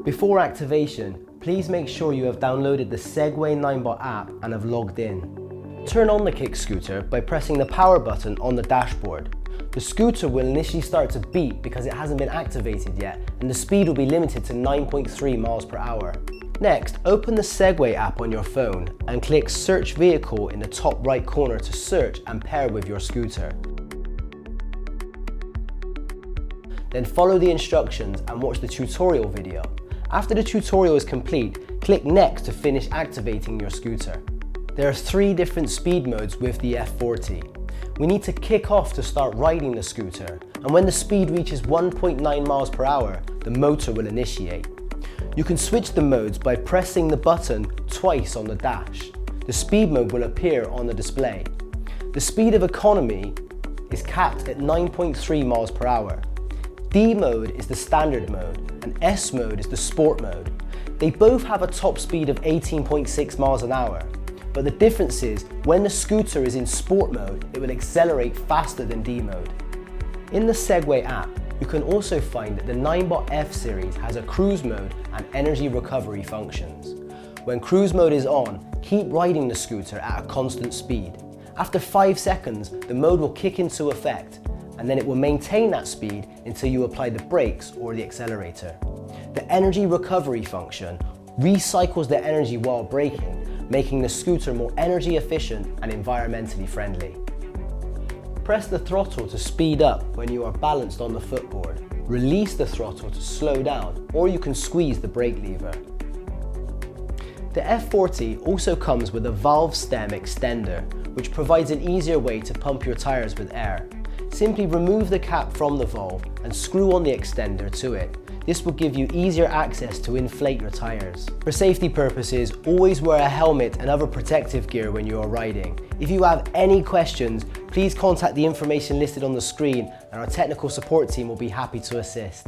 Before activation, please make sure you have downloaded the Segway 9bot app and have logged in. Turn on the kick scooter by pressing the power button on the dashboard. The scooter will initially start to beep because it hasn't been activated yet, and the speed will be limited to 9.3 miles per hour. Next, open the Segway app on your phone and click Search Vehicle in the top right corner to search and pair with your scooter. Then follow the instructions and watch the tutorial video. After the tutorial is complete, click Next to finish activating your scooter. There are 3 different speed modes with the F40. We need to kick off to start riding the scooter, and when the speed reaches 1.9 miles per hour, the motor will initiate. You can switch the modes by pressing the button twice on the dash. The speed mode will appear on the display. The speed of economy is capped at 9.3 miles per hour. D mode is the standard mode, and S mode is the sport mode. They both have a top speed of 18.6 miles an hour, but the difference is when the scooter is in sport mode, it will accelerate faster than D mode. In the Segway app, you can also find that the 9bot F series has a cruise mode and energy recovery functions. When cruise mode is on, keep riding the scooter at a constant speed. After 5 seconds, the mode will kick into effect, and then it will maintain that speed until you apply the brakes or the accelerator. The energy recovery function recycles the energy while braking, making the scooter more energy efficient and environmentally friendly. Press the throttle to speed up when you are balanced on the footboard. Release the throttle to slow down, or you can squeeze the brake lever. The F40 also comes with a valve stem extender, which provides an easier way to pump your tires with air. Simply remove the cap from the valve and screw on the extender to it. This will give you easier access to inflate your tires. For safety purposes, always wear a helmet and other protective gear when you are riding. If you have any questions, please contact the information listed on the screen and our technical support team will be happy to assist.